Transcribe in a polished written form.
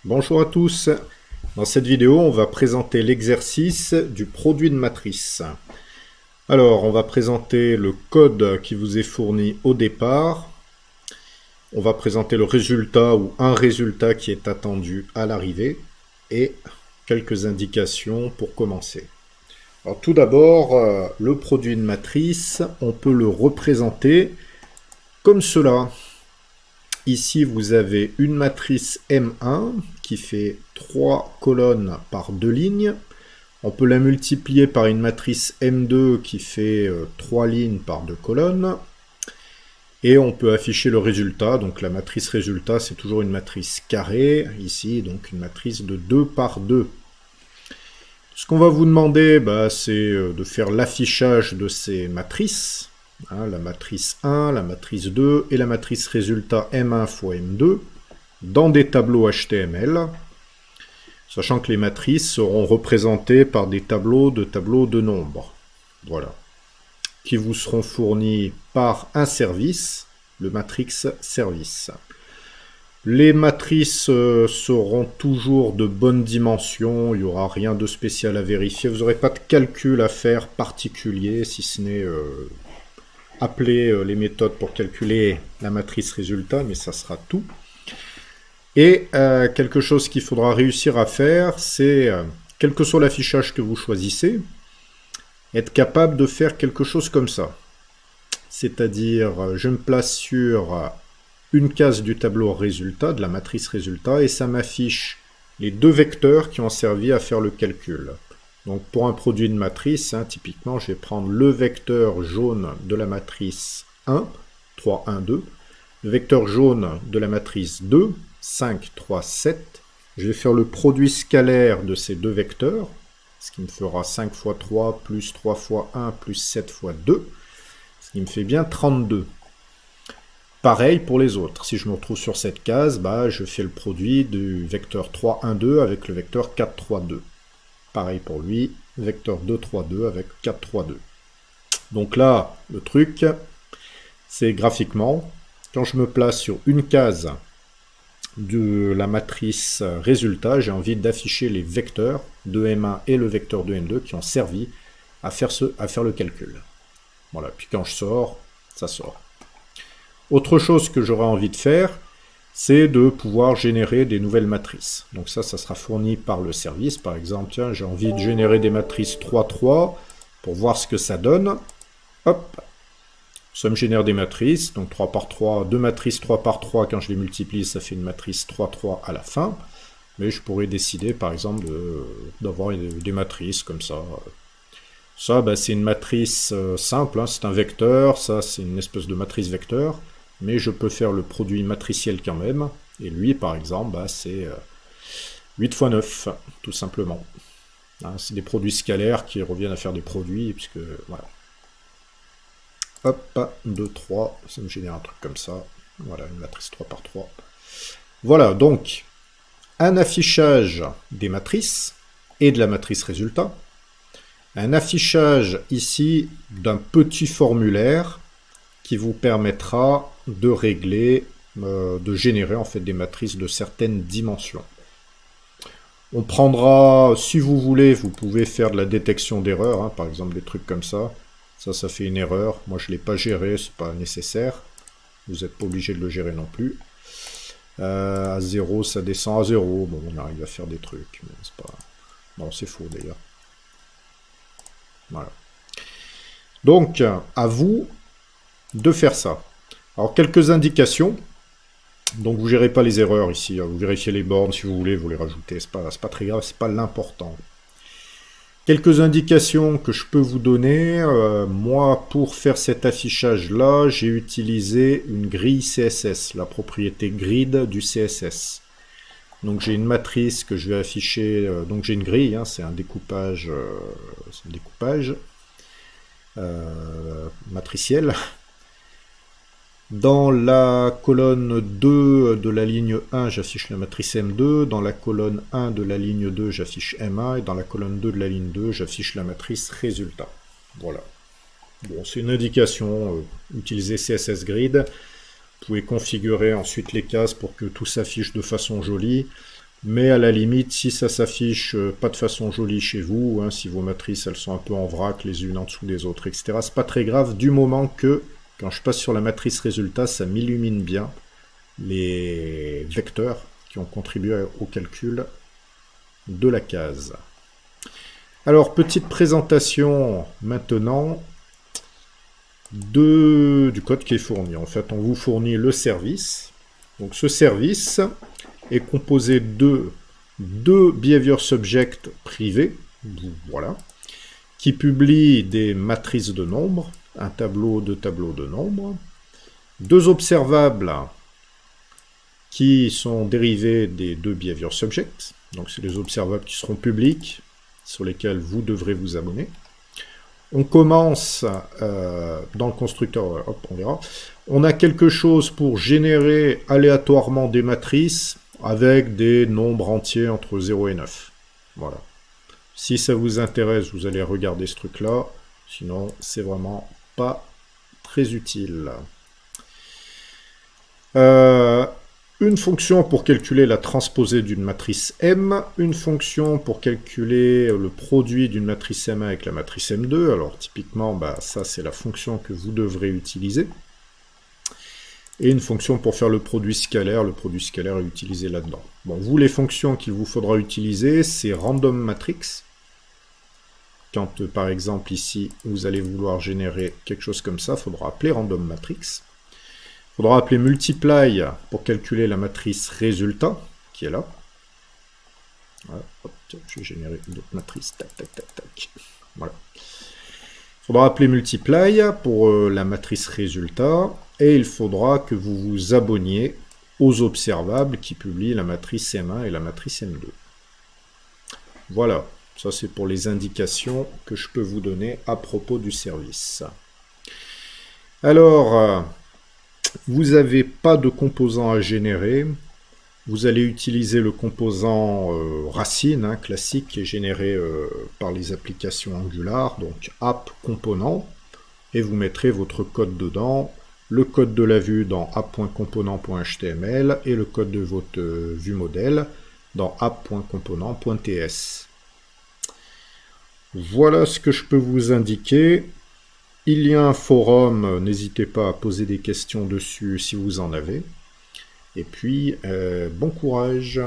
Bonjour à tous. Dans cette vidéo, on va présenter l'exercice du produit de matrice. Alors, on va présenter le code qui vous est fourni au départ. On va présenter le résultat ou un résultat qui est attendu à l'arrivée et quelques indications pour commencer. Alors, tout d'abord, le produit de matrice, on peut le représenter comme cela. Ici, vous avez une matrice M1 qui fait 3 colonnes par 2 lignes. On peut la multiplier par une matrice M2 qui fait 3 lignes par 2 colonnes. Et on peut afficher le résultat. Donc la matrice résultat, c'est toujours une matrice carrée. Ici, donc une matrice de 2 par 2. Ce qu'on va vous demander, c'est de faire l'affichage de ces matrices. La matrice 1, la matrice 2 et la matrice résultat M1 fois M2 dans des tableaux HTML, sachant que les matrices seront représentées par des tableaux de nombres, voilà, qui vous seront fournis par un service, le matrix service. Les matrices seront toujours de bonne dimension, il n'y aura rien de spécial à vérifier, vous n'aurez pas de calcul à faire particulier, si ce n'est appeler les méthodes pour calculer la matrice résultat, mais ça sera tout. Et quelque chose qu'il faudra réussir à faire, c'est, quel que soit l'affichage que vous choisissez, être capable de faire quelque chose comme ça. C'est-à-dire, je me place sur une case du tableau résultat, de la matrice résultat, et ça m'affiche les deux vecteurs qui ont servi à faire le calcul. Donc pour un produit de matrice, typiquement, je vais prendre le vecteur jaune de la matrice 1, 3, 1, 2, le vecteur jaune de la matrice 2, 5, 3, 7. Je vais faire le produit scalaire de ces deux vecteurs, ce qui me fera 5 fois 3, plus 3 fois 1, plus 7 fois 2, ce qui me fait bien 32. Pareil pour les autres. Si je me retrouve sur cette case, je fais le produit du vecteur 3, 1, 2 avec le vecteur 4, 3, 2. Pareil pour lui, vecteur 2, 3, 2 avec 4, 3, 2. Donc là, le truc, c'est graphiquement, quand je me place sur une case de la matrice résultat, j'ai envie d'afficher les vecteurs de M1 et le vecteur de M2 qui ont servi à faire le calcul. Voilà, puis quand je sors, ça sort. Autre chose que j'aurais envie de faire, c'est de pouvoir générer des nouvelles matrices. Donc ça sera fourni par le service. Par exemple, tiens, j'ai envie de générer des matrices 3, 3 pour voir ce que ça donne. Hop, ça me génère des matrices. Donc 3 par 3, deux matrices 3 par 3, quand je les multiplie, ça fait une matrice 3, 3 à la fin. Mais je pourrais décider, par exemple, d'avoir des matrices comme ça. Ça, c'est une matrice simple, c'est un vecteur. Ça, c'est une espèce de matrice vecteur. Mais je peux faire le produit matriciel quand même. Et lui, par exemple, c'est 8 fois 9, tout simplement. C'est des produits scalaires qui reviennent à faire des produits, puisque, voilà. Hop, 2, 3, ça me génère un truc comme ça. Voilà, une matrice 3 par 3. Voilà, donc, un affichage des matrices et de la matrice résultat. Un affichage, ici, d'un petit formulaire qui vous permettra de régler, de générer en fait des matrices de certaines dimensions. On prendra, si vous voulez, vous pouvez faire de la détection d'erreurs, par exemple des trucs comme ça. Ça fait une erreur. Moi, je ne l'ai pas géré, c'est pas nécessaire. Vous n'êtes pas obligé de le gérer non plus. À 0, ça descend à 0. Bon, on arrive à faire des trucs, mais c'est pas... Non, c'est faux d'ailleurs. Voilà. Donc, à vous de faire ça. Alors, quelques indications. Donc, vous ne gérez pas les erreurs ici. Vous vérifiez les bornes si vous voulez, vous les rajoutez. C'est pas très grave, c'est pas l'important. Quelques indications que je peux vous donner. Moi, pour faire cet affichage-là, j'ai utilisé une grille CSS, la propriété grid du CSS. Donc, j'ai une matrice que je vais afficher. Donc, j'ai une grille, c'est un découpage, matriciel. Dans la colonne 2 de la ligne 1, j'affiche la matrice M2. Dans la colonne 1 de la ligne 2, j'affiche M1. Et dans la colonne 2 de la ligne 2, j'affiche la matrice résultat. Voilà. Bon, c'est une indication. Utilisez CSS Grid. Vous pouvez configurer ensuite les cases pour que tout s'affiche de façon jolie. Mais à la limite, si ça s'affiche pas de façon jolie chez vous, hein, si vos matrices elles sont un peu en vrac les unes en dessous des autres, etc., c'est pas très grave du moment que, quand je passe sur la matrice résultat, ça m'illumine bien les vecteurs qui ont contribué au calcul de la case. Alors, petite présentation maintenant du code qui est fourni. En fait, on vous fournit le service. Donc, ce service est composé de deux behavior subjects privés, voilà, qui publient des matrices de nombres, un tableau, deux tableaux de nombres, deux observables qui sont dérivés des deux behavior subjects, donc c'est les observables qui seront publics, sur lesquels vous devrez vous abonner. On commence dans le constructeur, hop, on verra. On a quelque chose pour générer aléatoirement des matrices avec des nombres entiers entre 0 et 9. Voilà. Si ça vous intéresse, vous allez regarder ce truc-là. Sinon, c'est vraiment pas très utile. Une fonction pour calculer la transposée d'une matrice M, une fonction pour calculer le produit d'une matrice M1 avec la matrice M2. Alors typiquement, ça c'est la fonction que vous devrez utiliser. Et une fonction pour faire le produit scalaire est utilisé là-dedans. Bon, vous, les fonctions qu'il vous faudra utiliser, c'est random matrix. Quand, par exemple, ici, vous allez vouloir générer quelque chose comme ça, il faudra appeler random matrix. Il faudra appeler multiply pour calculer la matrice résultat, qui est là. Voilà, hop, je vais générer une autre matrice, tac, tac, tac, tac. Voilà. Il faudra appeler multiply pour la matrice résultat, et il faudra que vous vous abonniez aux observables qui publient la matrice M1 et la matrice M2. Voilà, ça c'est pour les indications que je peux vous donner à propos du service. Alors, vous n'avez pas de composant à générer. Vous allez utiliser le composant racine, hein, classique, qui est généré par les applications Angular, donc app component, et vous mettrez votre code dedans, le code de la vue dans app.component.html et le code de votre vue modèle dans app.component.ts. Voilà ce que je peux vous indiquer. Il y a un forum, n'hésitez pas à poser des questions dessus si vous en avez. Et puis, bon courage!